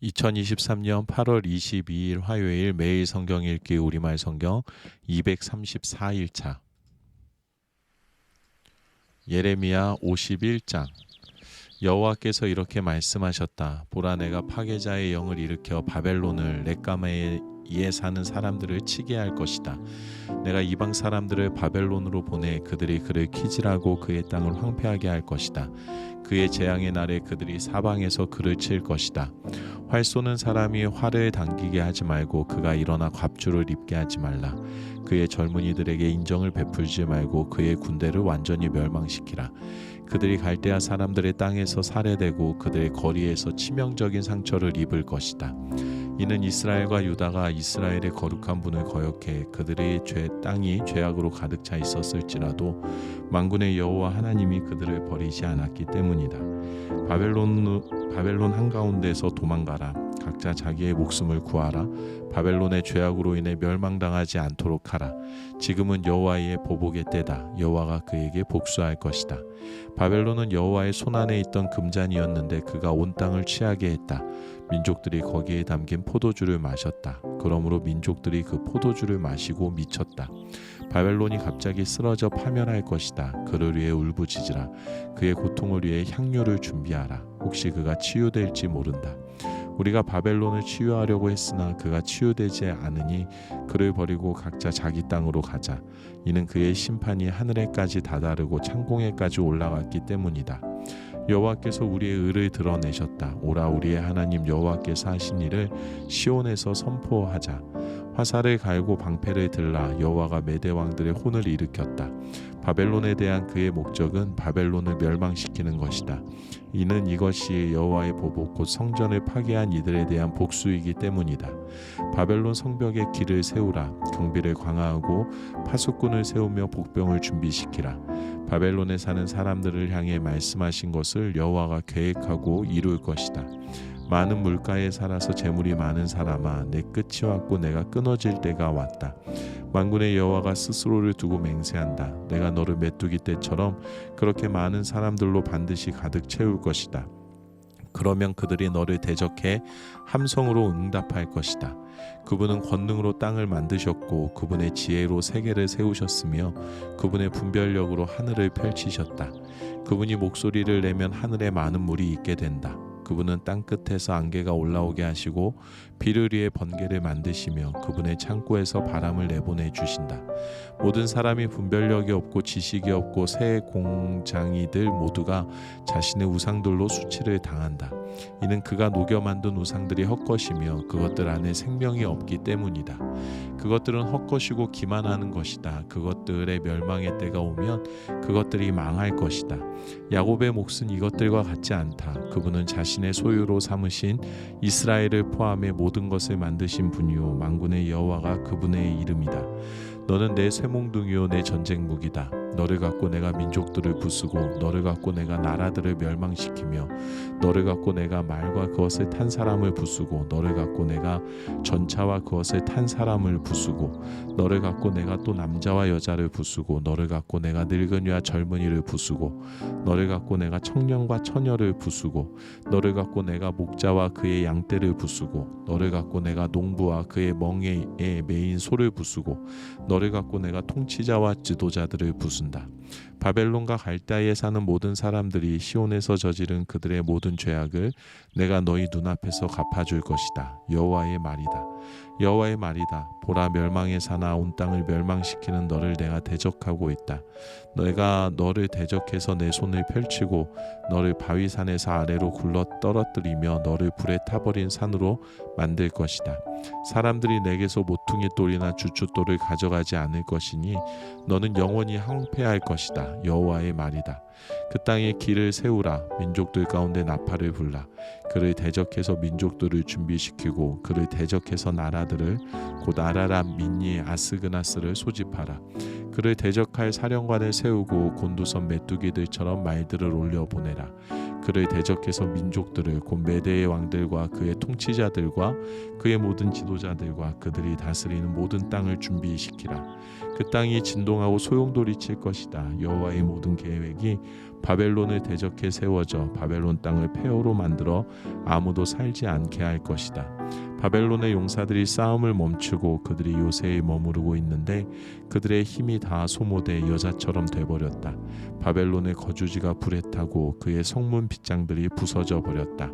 2023년 8월 22일 화요일 매일 성경 읽기 우리말 성경 234일차 예레미야 51장 여호와께서 이렇게 말씀하셨다. 보라, 내가 파괴자의 영을 일으켜 바벨론을 렛가마에 사는 사람들을 치게 할 것이다. 내가 이방 사람들을 바벨론으로 보내 그들이 그를 키질하고 그의 땅을 황폐하게 할 것이다. 그의 재앙의 날에 그들이 사방에서 그를 칠 것이다. 활 쏘는 사람이 활을 당기게 하지 말고 그가 일어나 갑주를 입게 하지 말라. 그의 젊은이들에게 인정을 베풀지 말고 그의 군대를 완전히 멸망시키라. 그들이 갈대아 사람들의 땅에서 살해되고 그들의 거리에서 치명적인 상처를 입을 것이다. 이는 이스라엘과 유다가 이스라엘의 거룩한 분을 거역해 그들의 땅이 죄악으로 가득 차 있었을지라도 만군의 여호와 하나님이 그들을 버리지 않았기 때문이다. 바벨론 한가운데서 도망가라. 각자 자기의 목숨을 구하라. 바벨론의 죄악으로 인해 멸망당하지 않도록 하라. 지금은 여호와의 보복의 때다. 여호와가 그에게 복수할 것이다. 바벨론은 여호와의 손안에 있던 금잔이었는데 그가 온 땅을 취하게 했다. 민족들이 거기에 담긴 포도주를 마셨다. 그러므로 민족들이 그 포도주를 마시고 미쳤다. 바벨론이 갑자기 쓰러져 파멸할 것이다. 그를 위해 울부짖으라. 그의 고통을 위해 향료를 준비하라. 혹시 그가 치유될지 모른다. 우리가 바벨론을 치유하려고 했으나 그가 치유되지 않으니 그를 버리고 각자 자기 땅으로 가자. 이는 그의 심판이 하늘에까지 다다르고 창공에까지 올라갔기 때문이다. 여호와께서 우리의 의를 드러내셨다. 오라, 우리의 하나님 여호와께서 하신 일을 시온에서 선포하자. 화살을 갈고 방패를 들라. 여호와가 메대 왕들의 혼을 일으켰다. 바벨론에 대한 그의 목적은 바벨론을 멸망시키는 것이다. 이는 이것이 여호와의 보복 곧 성전을 파괴한 이들에 대한 복수이기 때문이다. 바벨론 성벽에 길을 세우라. 경비를 강화하고 파수꾼을 세우며 복병을 준비시키라. 바벨론에 사는 사람들을 향해 말씀하신 것을 여호와가 계획하고 이룰 것이다. 많은 물가에 살아서 재물이 많은 사람아, 내 끝이 왔고 내가 끊어질 때가 왔다. 만군의 여호와가 스스로를 두고 맹세한다. 내가 너를 메뚜기 떼처럼 그렇게 많은 사람들로 반드시 가득 채울 것이다. 그러면 그들이 너를 대적해 함성으로 응답할 것이다. 그분은 권능으로 땅을 만드셨고 그분의 지혜로 세계를 세우셨으며 그분의 분별력으로 하늘을 펼치셨다. 그분이 목소리를 내면 하늘에 많은 물이 있게 된다. 그분은 땅 끝에서 안개가 올라오게 하시고 비를 위해 번개를 만드시며 그분의 창고에서 바람을 내보내 주신다. 모든 사람이 분별력이 없고 지식이 없고 새 공장이들 모두가 자신의 우상들로 수치를 당한다. 이는 그가 녹여 만든 우상들이 헛것이며 그것들 안에 생명이 없기 때문이다. 그것들은 헛것이고 기만하는 것이다. 그것들의 멸망의 때가 오면 그것들이 망할 것이다. 야곱의 몫은 이것들과 같지 않다. 그분은 자신의 소유로 삼으신 이스라엘을 포함해 모든 것을 만드신 분이요 만군의 여호와가 그분의 이름이다. 너는 내 쇠몽둥이요 내 전쟁 무기다. 너를 갖고 내가 민족들을 부수고 너를 갖고 내가 나라들을 멸망시키며 너를 갖고 내가 말과 그것을 탄 사람을 부수고 너를 갖고 내가 전차와 그것을 탄 사람을 부수고 너를 갖고 내가 또 남자와 여자를 부수고 너를 갖고 내가 늙은이와 젊은이를 부수고 너를 갖고 내가 청년과 처녀를 부수고 너를 갖고 내가 목자와 그의 양떼를 부수고 너를 갖고 내가 농부와 그의 멍에에 매인 소를 부수고 너를 갖고 내가 통치자와 지도자들을 부순다. 바벨론과 갈대아에 사는 모든 사람들이 시온에서 저지른 그들의 모든 죄악을 내가 너희 눈앞에서 갚아줄 것이다. 여호와의 말이다. 여호와의 말이다. 보라, 멸망의 사나 온 땅을 멸망시키는 너를 내가 대적하고 있다. 내가 너를 대적해서 내 손을 펼치고 너를 바위산에서 아래로 굴러 떨어뜨리며 너를 불에 타버린 산으로 만들 것이다. 사람들이 내게서 모퉁이 돌이나 주춧돌을 가져가지 않을 것이니 너는 영원히 황폐할 것이다. 여호와의 말이다. 그 땅에 길을 세우라. 민족들 가운데 나팔을 불라. 그를 대적해서 민족들을 준비시키고 그를 대적해서 나라들을 곧 아라람, 민니, 아스그나스를 소집하라. 그를 대적할 사령관을 세우고 곤두선 메뚜기들처럼 말들을 올려보내라. 그를 대적해서 민족들을 곧 메대의 왕들과 그의 통치자들과 그의 모든 지도자들과 그들이 다스리는 모든 땅을 준비시키라. 그 땅이 진동하고 소용돌이칠 것이다. 여호와의 모든 계획이 바벨론을 대적해 세워져 바벨론 땅을 폐허로 만들어 아무도 살지 않게 할 것이다. 바벨론의 용사들이 싸움을 멈추고 그들이 요새에 머무르고 있는데 그들의 힘이 다 소모돼 여자처럼 돼버렸다. 바벨론의 거주지가 불에 타고 그의 성문 빗장들이 부서져 버렸다.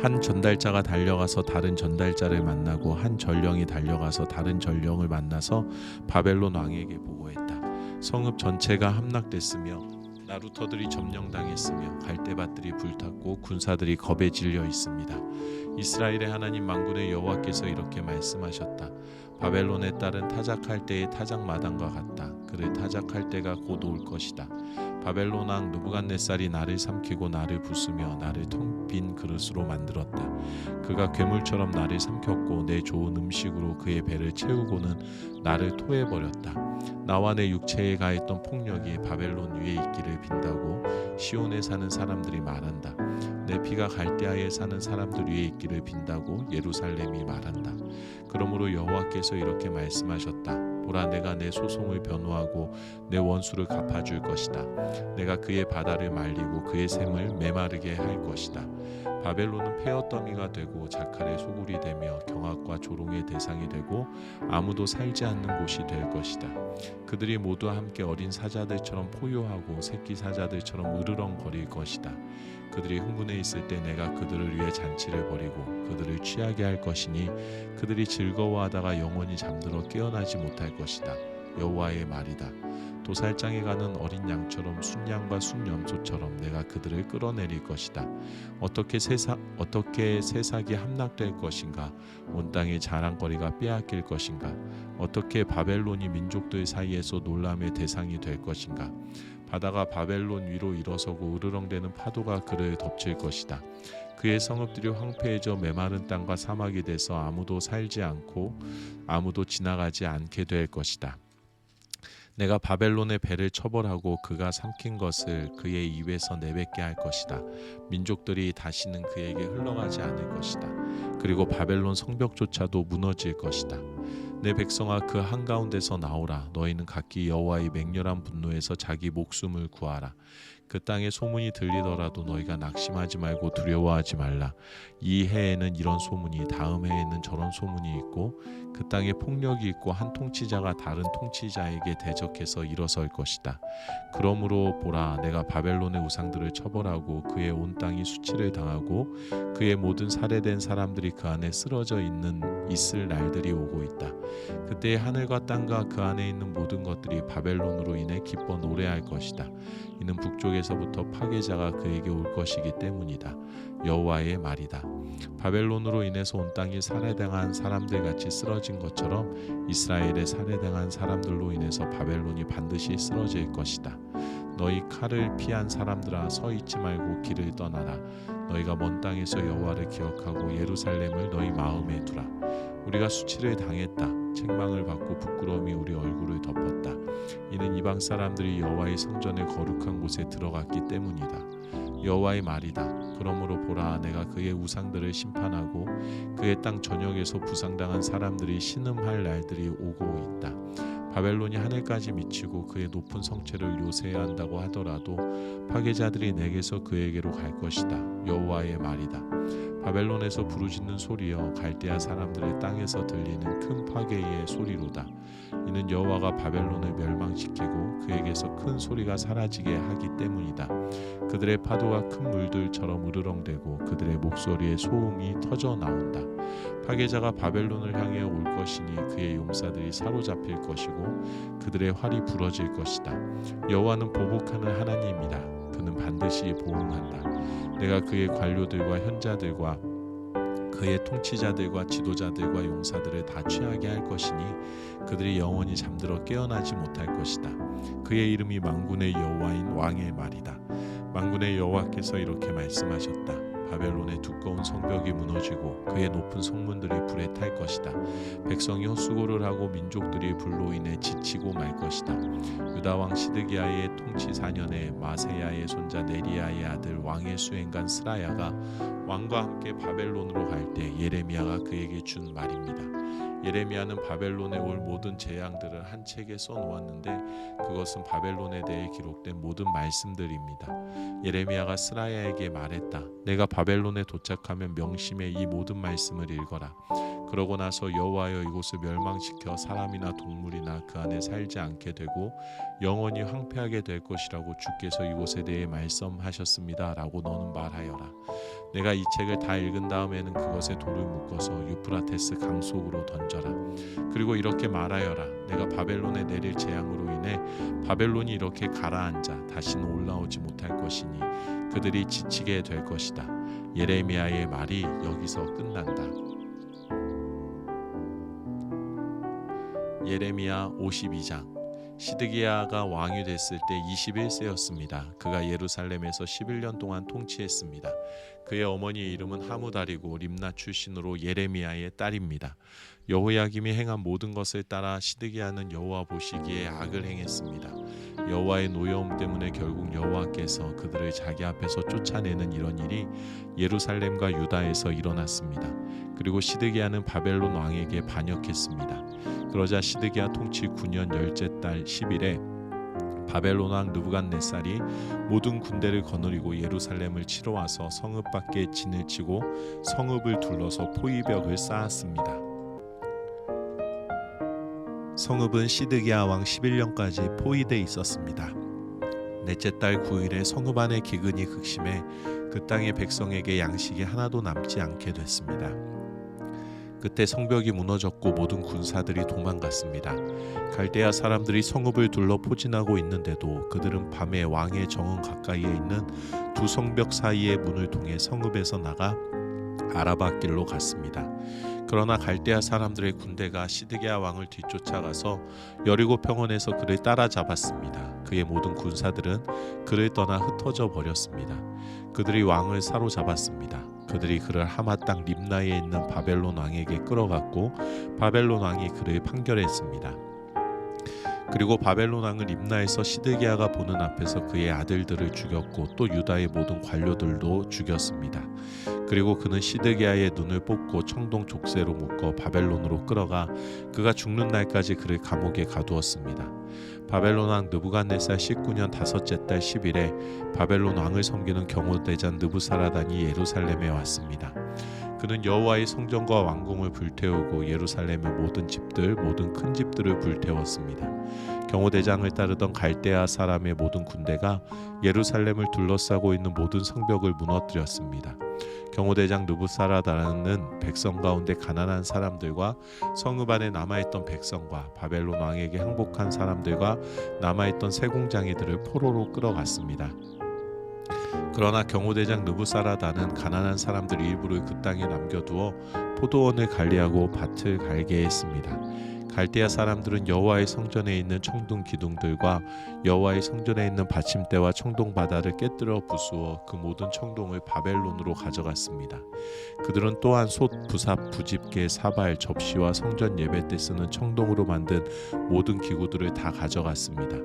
한 전달자가 달려가서 다른 전달자를 만나고 한 전령이 달려가서 다른 전령을 만나서 바벨론 왕에게 보고했다. 성읍 전체가 함락됐으며 나루터들이 점령당했으며 갈대밭들이 불탔고 군사들이 겁에 질려 있습니다. 이스라엘의 하나님 만군의 여호와께서 이렇게 말씀하셨다. 바벨론에 따른 타작할 때의 타작마당과 같다. 그를 타작할 때가 곧 올 것이다. 바벨론 왕 느부갓네살이 나를 삼키고 나를 부수며 나를 텅 빈 그릇으로 만들었다. 그가 괴물처럼 나를 삼켰고 내 좋은 음식으로 그의 배를 채우고는 나를 토해버렸다. 나와 내 육체에 가했던 폭력이 바벨론 위에 있기를 빈다고 시온에 사는 사람들이 말한다. 내 피가 갈대아에 사는 사람들 위에 있기를 빈다고 예루살렘이 말한다. 그러므로 여호와께서 이렇게 말씀하셨다. 보라, 내가 내 소송을 변호하고 내 원수를 갚아줄 것이다. 내가 그의 바다를 말리고 그의 샘을 메마르게 할 것이다. 바벨론은 폐허 더미가 되고 자칼의 소굴이 되며 경악과 조롱의 대상이 되고 아무도 살지 않는 곳이 될 것이다. 그들이 모두 함께 어린 사자들처럼 포효하고 새끼 사자들처럼 으르렁거릴 것이다. 그들이 흥분해 있을 때 내가 그들을 위해 잔치를 벌이고 그들을 취하게 할 것이니 그들이 즐거워하다가 영원히 잠들어 깨어나지 못할 것이다. 여호와의 말이다. 도살장에 가는 어린 양처럼 순양과 순염소처럼 내가 그들을 끌어내릴 것이다. 어떻게 세삭이 함락될 것인가? 온 땅의 자랑거리가 빼앗길 것인가? 어떻게 바벨론이 민족들 사이에서 놀람의 대상이 될 것인가? 바다가 바벨론 위로 일어서고 으르렁대는 파도가 그를 덮칠 것이다. 그의 성읍들이 황폐해져 메마른 땅과 사막이 돼서 아무도 살지 않고 아무도 지나가지 않게 될 것이다. 내가 바벨론의 배를 처벌하고 그가 삼킨 것을 그의 입에서 내뱉게 할 것이다. 민족들이 다시는 그에게 흘러가지 않을 것이다. 그리고 바벨론 성벽조차도 무너질 것이다. 내 백성아, 그 한가운데서 나오라. 너희는 각기 여호와의 맹렬한 분노에서 자기 목숨을 구하라. 그 땅에 소문이 들리더라도 너희가 낙심하지 말고 두려워하지 말라. 이 해에는 이런 소문이, 다음 해에는 저런 소문이 있고 그 땅에 폭력이 있고 한 통치자가 다른 통치자에게 대적해서 일어설 것이다. 그러므로 보라, 내가 바벨론의 우상들을 처벌하고 그의 온 땅이 수치를 당하고 그의 모든 살해된 사람들이 그 안에 쓰러져 있을 날들이 오고 있다. 그때 하늘과 땅과 그 안에 있는 모든 것들이 바벨론으로 인해 기뻐 노래할 것이다. 이는 북쪽에서부터 파괴자가 그에게 올 것이기 때문이다. 여호와의 말이다. 바벨론으로 인해서 온 땅이 살해당한 사람들 같이 쓰러진 것처럼 이스라엘의 살해당한 사람들로 인해서 바벨론이 반드시 쓰러질 것이다. 너희 칼을 피한 사람들아, 서 있지 말고 길을 떠나라. 너희가 먼 땅에서 여호와를 기억하고 예루살렘을 너희 마음에 두라. 우리가 수치를 당했다. 책망을 받고 부끄러움이 우리 얼굴을 덮었다. 이는 이방 사람들이 여호와의 성전의 거룩한 곳에 들어갔기 때문이다. 여호와의 말이다. 그러므로 보라, 내가 그의 우상들을 심판하고 그의 땅 전역에서 부상당한 사람들이 신음할 날들이 오고 있다. 바벨론이 하늘까지 미치고 그의 높은 성체를 요새해야 한다고 하더라도 파괴자들이 내게서 그에게로 갈 것이다. 여호와의 말이다. 바벨론에서 부르짖는 소리여, 갈대아 사람들의 땅에서 들리는 큰 파괴의 소리로다. 이는 여호와가 바벨론을 멸망시키고 그에게서 큰 소리가 사라지게 하기 때문이다. 그들의 파도가 큰 물들처럼 으르렁대고 그들의 목소리에 소음이 터져 나온다. 파괴자가 바벨론을 향해 올 것이니 그의 용사들이 사로잡힐 것이고 그들의 활이 부러질 것이다. 여호와는 보복하는 하나님이다. 그는 반드시 보응한다. 내가 그의 관료들과 현자들과 그의 통치자들과 지도자들과 용사들을 다 취하게 할 것이니 그들이 영원히 잠들어 깨어나지 못할 것이다. 그의 이름이 만군의 여호와인 왕의 말이다. 만군의 여호와께서 이렇게 말씀하셨다. 바벨론의 두꺼운 성벽이 무너지고 그의 높은 성문들이 불에 탈 것이다. 백성이 헛수고를 하고 민족들이 불로 인해 지치고 말 것이다. 유다 왕 시드기야의 통치 4년에 마세야의 손자 네리야의 아들 왕의 수행관 스라야가 왕과 함께 바벨론으로 갈 때 예레미야가 그에게 준 말입니다. 예레미야는 바벨론에 올 모든 재앙들을 한 책에 써놓았는데 그것은 바벨론에 대해 기록된 모든 말씀들입니다. 예레미야가 스라야에게 말했다. 내가 바벨론에 도착하면 명심해 이 모든 말씀을 읽어라. 그러고 나서 여호와여 이곳을 멸망시켜 사람이나 동물이나 그 안에 살지 않게 되고 영원히 황폐하게 될 것이라고 주께서 이곳에 대해 말씀하셨습니다. 라고 너는 말하여라. 내가 이 책을 다 읽은 다음에는 그것에 돌을 묶어서 유프라테스 강 속으로 던져라. 그리고 이렇게 말하여라. 내가 바벨론에 내릴 재앙으로 인해 바벨론이 이렇게 가라앉아 다시는 올라오지 못할 것이니 그들이 지치게 될 것이다. 예레미야의 말이 여기서 끝난다. 예레미야 52장. 시드기야가 왕이 됐을 때 21세였습니다. 그가 예루살렘에서 11년 동안 통치했습니다. 그의 어머니의 이름은 하무달이고 림나 출신으로 예레미야의 딸입니다. 여호야김이 행한 모든 것을 따라 시드기야는 여호와 보시기에 악을 행했습니다. 여호와의 노여움 때문에 결국 여호와께서 그들을 자기 앞에서 쫓아내는 이런 일이 예루살렘과 유다에서 일어났습니다. 그리고 시드기야는 바벨론 왕에게 반역했습니다. 그러자 시드기야 통치 9년 열째 달 10일에 바벨론 왕 느부갓네살이 모든 군대를 거느리고 예루살렘을 치러 와서 성읍 밖에 진을 치고 성읍을 둘러서 포위벽을 쌓았습니다. 성읍은 시드기야 왕 11년까지 포위돼 있었습니다. 넷째 달 9일에 성읍 안의 기근이 극심해 그 땅의 백성에게 양식이 하나도 남지 않게 됐습니다. 그때 성벽이 무너졌고 모든 군사들이 도망갔습니다. 갈대아 사람들이 성읍을 둘러 포진하고 있는데도 그들은 밤에 왕의 정원 가까이에 있는 두 성벽 사이의 문을 통해 성읍에서 나가 아라바 길로 갔습니다. 그러나 갈대아 사람들의 군대가 시드기야 왕을 뒤쫓아가서 여리고 평원에서 그를 따라잡았습니다. 그의 모든 군사들은 그를 떠나 흩어져 버렸습니다. 그들이 왕을 사로잡았습니다. 그들이 그를 하마 땅 림나에 있는 바벨론 왕에게 끌어갔고 바벨론 왕이 그를 판결했습니다. 그리고 바벨론 왕은 림나에서 시드기야가 보는 앞에서 그의 아들들을 죽였고 또 유다의 모든 관료들도 죽였습니다. 그리고 그는 시드기야의 눈을 뽑고 청동 족쇄로 묶어 바벨론으로 끌어가 그가 죽는 날까지 그를 감옥에 가두었습니다. 바벨론 왕 느부갓네살 19년 다섯째 달 10일에 바벨론 왕을 섬기는 경호대장 느부사라단이 예루살렘에 왔습니다. 그는 여호와의 성전과 왕궁을 불태우고 예루살렘의 모든 집들, 모든 큰 집들을 불태웠습니다. 경호대장을 따르던 갈대아 사람의 모든 군대가 예루살렘을 둘러싸고 있는 모든 성벽을 무너뜨렸습니다. 경호대장 느부사라단은 백성 가운데 가난한 사람들과 성읍 안에 남아있던 백성과 바벨론 왕에게 항복한 사람들과 남아있던 세공장이들을 포로로 끌어갔습니다. 그러나 경호대장 느부사라단은 가난한 사람들 일부를 그 땅에 남겨두어 포도원을 관리하고 밭을 갈게 했습니다. 갈대아 사람들은 여호와의 성전에 있는 청동 기둥들과 여호와의 성전에 있는 받침대와 청동 바다를 깨뜨려 부수어 그 모든 청동을 바벨론으로 가져갔습니다. 그들은 또한 솥, 부삽, 부집개, 사발, 접시와 성전 예배 때 쓰는 청동으로 만든 모든 기구들을 다 가져갔습니다.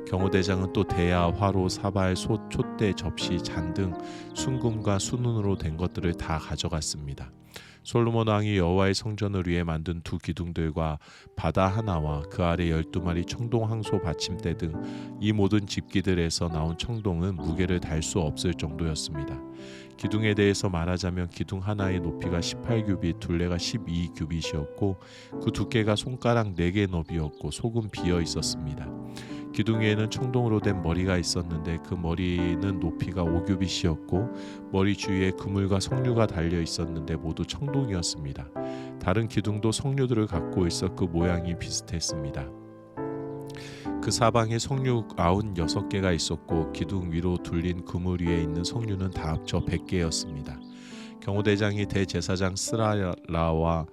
경호대장은 또 대야, 화로, 사발, 솥, 촛대, 접시, 잔 등 순금과 순은으로 된 것들을 다 가져갔습니다. 솔로몬 왕이 여호와의 성전을 위해 만든 두 기둥들과 바다 하나와 그 아래 12마리 청동 항소 받침대 등 이 모든 집기들에서 나온 청동은 무게를 달 수 없을 정도였습니다. 기둥에 대해서 말하자면 기둥 하나의 높이가 18규빗, 둘레가 12규빗이었고 그 두께가 손가락 4개 너비였고 속은 비어 있었습니다. 기둥 위에는 청동으로 된 머리가 있었는데 그 머리는 높이가 5규빗이었고 머리 주위에 그물과 석류가 달려 있었는데 모두 청동이었습니다. 다른 기둥도 석류들을 갖고 있어 그 모양이 비슷했습니다. 그 사방에 석류 96개가 있었고 기둥 위로 둘린 그물 위에 있는 석류는 다 합쳐 100개였습니다. 경호대장이 대제사장 스라라와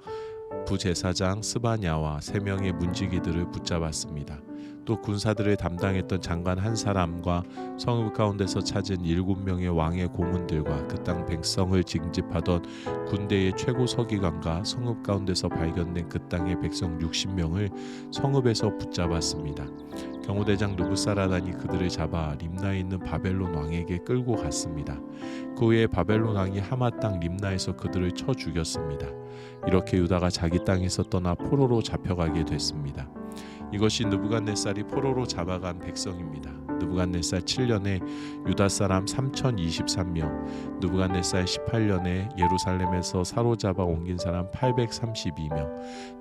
부제사장 스바냐와 3명의 문지기들을 붙잡았습니다. 또 군사들을 담당했던 장관 한 사람과 성읍 가운데서 찾은 7명의 왕의 고문들과 그 땅 백성을 징집하던 군대의 최고 서기관과 성읍 가운데서 발견된 그 땅의 백성 60명을 성읍에서 붙잡았습니다. 경호대장 느부사라단이 그들을 잡아 림나에 있는 바벨론 왕에게 끌고 갔습니다. 그 후에 바벨론 왕이 하마 땅 림나에서 그들을 쳐 죽였습니다. 이렇게 유다가 자기 땅에서 떠나 포로로 잡혀가게 됐습니다. 이것이 느부갓네살이 포로로 잡아간 백성입니다. 느부갓네살 7년에 유다 사람 3023명, 느부갓네살 18년에 예루살렘에서 사로잡아 옮긴 사람 832명,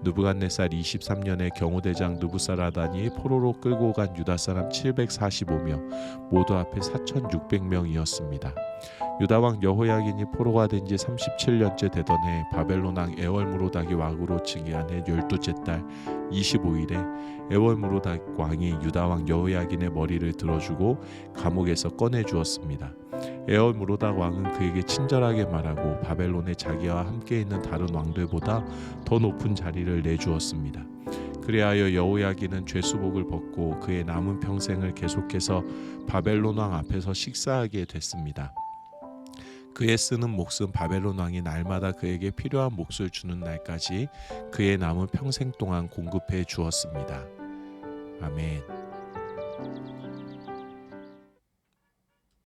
느부갓네살 23년에 경호대장 느부사라단이 포로로 끌고 간 유다 사람 745명, 모두 합해 4600명이었습니다. 유다왕 여호야긴이 포로가 된 지 37년째 되던 해 바벨론 왕 에월무로닥이 왕으로 즉위한 해 12째 달 25일에 에월무로닥 왕이 유다왕 여호야긴의 머리를 들어주고 감옥에서 꺼내주었습니다. 에월무로닥 왕은 그에게 친절하게 말하고 바벨론에 자기와 함께 있는 다른 왕들보다 더 높은 자리를 내주었습니다. 그리하여 여호야긴은 죄수복을 벗고 그의 남은 평생을 계속해서 바벨론 왕 앞에서 식사하게 됐습니다. 그의 쓰는 몫은 바벨론 왕이 날마다 그에게 필요한 몫을 주는 날까지 그의 남은 평생 동안 공급해 주었습니다. 아멘.